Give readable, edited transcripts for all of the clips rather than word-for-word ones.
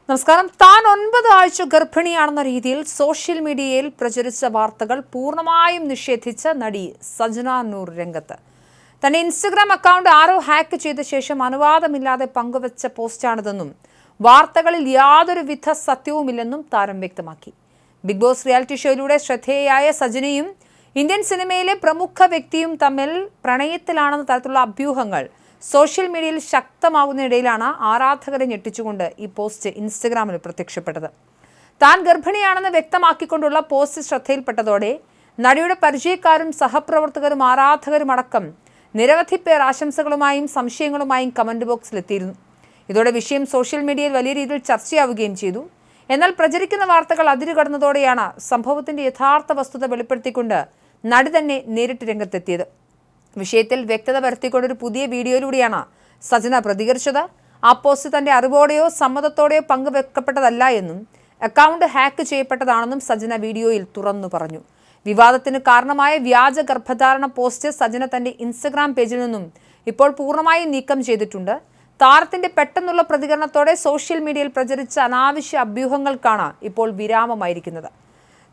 നമസ്കാരം. താൻ 9 ആഴ്ച ഗർഭിണിയാണെന്ന രീതിയിൽ സോഷ്യൽ മീഡിയയിൽ പ്രചരിച്ച വാർത്തകൾ പൂർണ്ണമായും നിഷേധിച്ച നടി സജന നൂർ രംഗത്ത്. തന്റെ ഇൻസ്റ്റഗ്രാം അക്കൗണ്ട് ആരോ ഹാക്ക് ചെയ്ത ശേഷം അനുവാദമില്ലാതെ പങ്കുവച്ച പോസ്റ്റാണിതെന്നും വാർത്തകളിൽ യാതൊരുവിധ സത്യവുമില്ലെന്നും താരം വ്യക്തമാക്കി. ബിഗ് ബോസ് റിയാലിറ്റി ഷോയിലൂടെ ശ്രദ്ധേയയായ സജനയും ഇന്ത്യൻ സിനിമയിലെ പ്രമുഖ വ്യക്തിയും തമ്മിൽ പ്രണയത്തിലാണെന്ന തരത്തിലുള്ള അഭ്യൂഹങ്ങൾ സോഷ്യൽ മീഡിയയിൽ ശക്തമാകുന്നതിനിടയിലാണ് ആരാധകരെ ഞെട്ടിച്ചുകൊണ്ട് ഈ പോസ്റ്റ് ഇൻസ്റ്റഗ്രാമിൽ പ്രത്യക്ഷപ്പെട്ടത്. താൻ ഗർഭിണിയാണെന്ന് വ്യക്തമാക്കിക്കൊണ്ടുള്ള പോസ്റ്റ് ശ്രദ്ധയിൽപ്പെട്ടതോടെ നടിയുടെ പരിചയക്കാരും സഹപ്രവർത്തകരും ആരാധകരും അടക്കം നിരവധി പേർ ആശംസകളുമായും സംശയങ്ങളുമായും കമന്റ് ബോക്സിലെത്തിയിരുന്നു. ഇതോടെ വിഷയം സോഷ്യൽ മീഡിയയിൽ വലിയ രീതിയിൽ ചർച്ചയാവുകയും ചെയ്തു. എന്നാൽ പ്രചരിക്കുന്ന വാർത്തകൾ അതിരുകടന്നതോടെയാണ് സംഭവത്തിന്റെ യഥാർത്ഥ വസ്തുത വെളിപ്പെടുത്തിക്കൊണ്ട് നടി തന്നെ നേരിട്ട് രംഗത്തെത്തിയത്. വിഷയത്തിൽ വ്യക്തത വരുത്തിക്കൊണ്ടൊരു പുതിയ വീഡിയോയിലൂടെയാണ് സജന പ്രതികരിച്ചത്. ആ പോസ്റ്റ് തന്റെ അറിവോടെയോ സമ്മതത്തോടെയോ പങ്കുവെക്കപ്പെട്ടതല്ല എന്നും അക്കൗണ്ട് ഹാക്ക് ചെയ്യപ്പെട്ടതാണെന്നും സജന വീഡിയോയിൽ തുറന്നു പറഞ്ഞു. വിവാദത്തിന് കാരണമായ വ്യാജ ഗർഭധാരണ പോസ്റ്റ് സജന തന്റെ ഇൻസ്റ്റഗ്രാം പേജിൽ നിന്നും ഇപ്പോൾ പൂർണ്ണമായും നീക്കം ചെയ്തിട്ടുണ്ട്. താരത്തിന്റെ പെട്ടെന്നുള്ള പ്രതികരണത്തോടെ സോഷ്യൽ മീഡിയയിൽ പ്രചരിച്ച അനാവശ്യ അഭ്യൂഹങ്ങൾക്കാണ് ഇപ്പോൾ വിരാമമായിരിക്കുന്നത്.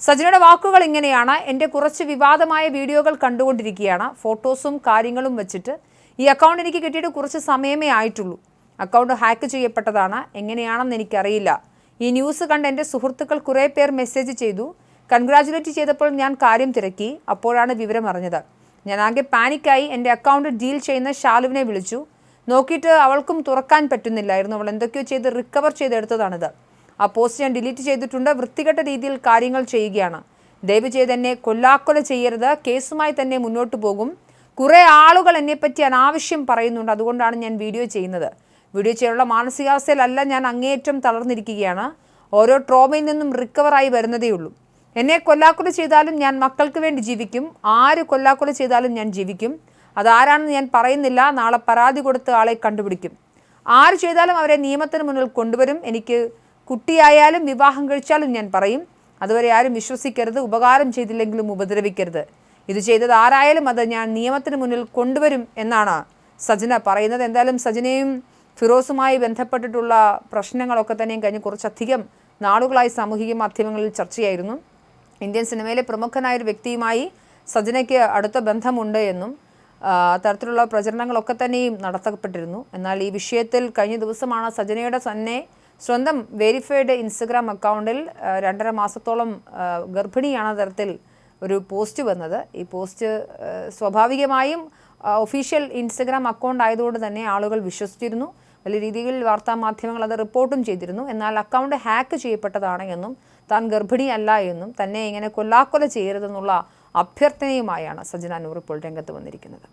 സജനയുടെ വാക്കുകൾ ഇങ്ങനെയാണ്: എൻ്റെ കുറച്ച് വിവാദമായ വീഡിയോകൾ കണ്ടുകൊണ്ടിരിക്കുകയാണ്. ഫോട്ടോസും കാര്യങ്ങളും വെച്ചിട്ട് ഈ അക്കൗണ്ട് എനിക്ക് കിട്ടിയിട്ട് കുറച്ച് സമയമേ ആയിട്ടുള്ളൂ. അക്കൗണ്ട് ഹാക്ക് ചെയ്യപ്പെട്ടതാണ്. എങ്ങനെയാണെന്ന് എനിക്കറിയില്ല. ഈ ന്യൂസ് കണ്ട് എൻ്റെ സുഹൃത്തുക്കൾ കുറേ പേർ മെസ്സേജ് ചെയ്തു. കൺഗ്രാജുലേറ്റ് ചെയ്തപ്പോൾ ഞാൻ കാര്യം തിരക്കി. അപ്പോഴാണ് വിവരം അറിഞ്ഞത്. ഞാൻ ആകെ പാനിക്കായി. എൻ്റെ അക്കൗണ്ട് ഡീൽ ചെയ്യുന്ന ഷാലുവിനെ വിളിച്ചു. നോക്കിയിട്ട് അവൾക്കും തുറക്കാൻ പറ്റുന്നില്ലായിരുന്നു. അവൾ എന്തൊക്കെയോ ചെയ്ത് റിക്കവർ ചെയ്തെടുത്തതാണിത്. ആ പോസ്റ്റ് ഞാൻ ഡിലീറ്റ് ചെയ്തിട്ടുണ്ട്. വൃത്തികെട്ട രീതിയിൽ കാര്യങ്ങൾ ചെയ്യുകയാണ്. ദയവ് ചെയ്ത് എന്നെ കൊല്ലാക്കൊല ചെയ്യരുത്. കേസുമായി തന്നെ മുന്നോട്ട് പോകും. കുറേ ആളുകൾ എന്നെപ്പറ്റി അനാവശ്യം പറയുന്നുണ്ട്. അതുകൊണ്ടാണ് ഞാൻ വീഡിയോ ചെയ്യുന്നത്. വീഡിയോ ചെയ്യാനുള്ള മാനസികാവസ്ഥയിലല്ല ഞാൻ. അങ്ങേയറ്റം തളർന്നിരിക്കുകയാണ്. ഓരോ ട്രോമയിൽ നിന്നും റിക്കവറായി വരുന്നതേ ഉള്ളൂ. എന്നെ കൊല്ലാക്കൊല ചെയ്താലും ഞാൻ മക്കൾക്ക് വേണ്ടി ജീവിക്കും. ആര് കൊല്ലാക്കൊല ചെയ്താലും ഞാൻ ജീവിക്കും. അതാരാണെന്ന് ഞാൻ പറയുന്നില്ല. നാളെ പരാതി കൊടുത്ത് ആളെ കണ്ടുപിടിക്കും. ആര് ചെയ്താലും അവരെ നിയമത്തിന് മുന്നിൽ കൊണ്ടുവരും. എനിക്ക് കുട്ടിയായാലും വിവാഹം കഴിച്ചാലും ഞാൻ പറയും. അതുവരെ ആരും വിശ്വസിക്കരുത്. ഉപകാരം ചെയ്തില്ലെങ്കിലും ഉപദ്രവിക്കരുത്. ഇത് ചെയ്തത് ആരായാലും അത് ഞാൻ നിയമത്തിന് മുന്നിൽ കൊണ്ടുവരും എന്നാണ് സജന പറയുന്നത്. എന്തായാലും സജനയും ഫിറോസുമായി ബന്ധപ്പെട്ടിട്ടുള്ള പ്രശ്നങ്ങളൊക്കെ തന്നെയും കഴിഞ്ഞ് കുറച്ചധികം നാളുകളായി സാമൂഹിക മാധ്യമങ്ങളിൽ ചർച്ചയായിരുന്നു. ഇന്ത്യൻ സിനിമയിലെ പ്രമുഖനായൊരു വ്യക്തിയുമായി സജനയ്ക്ക് അടുത്ത ബന്ധമുണ്ട് എന്നും തരത്തിലുള്ള പ്രചരണങ്ങളൊക്കെ തന്നെയും നടത്തപ്പെട്ടിരുന്നു. എന്നാൽ ഈ വിഷയത്തിൽ കഴിഞ്ഞ ദിവസമാണ് സജനയുടെ തന്നെ സ്വന്തം വെരിഫൈഡ് ഇൻസ്റ്റഗ്രാം അക്കൗണ്ടിൽ 2.5 മാസത്തോളം ഗർഭിണിയാണെന്ന തരത്തിൽ ഒരു പോസ്റ്റ് വന്നത്. ഈ പോസ്റ്റ് സ്വാഭാവികമായും ഒഫീഷ്യൽ ഇൻസ്റ്റഗ്രാം അക്കൗണ്ട് ആയതുകൊണ്ട് തന്നെ ആളുകൾ വിശ്വസിച്ചിരുന്നു. വലിയ രീതിയിൽ വാർത്താമാധ്യമങ്ങൾ അത് റിപ്പോർട്ടും ചെയ്തിരുന്നു. എന്നാൽ അക്കൗണ്ട് ഹാക്ക് ചെയ്യപ്പെട്ടതാണ് എന്നും താൻ ഗർഭിണിയല്ല എന്നും തന്നെ ഇങ്ങനെ കൊല്ലാക്കൊല ചെയ്യരുതെന്നുള്ള അഭ്യർത്ഥനയുമായാണ് സജന നൂർ ഇപ്പോൾ രംഗത്ത് വന്നിരിക്കുന്നത്.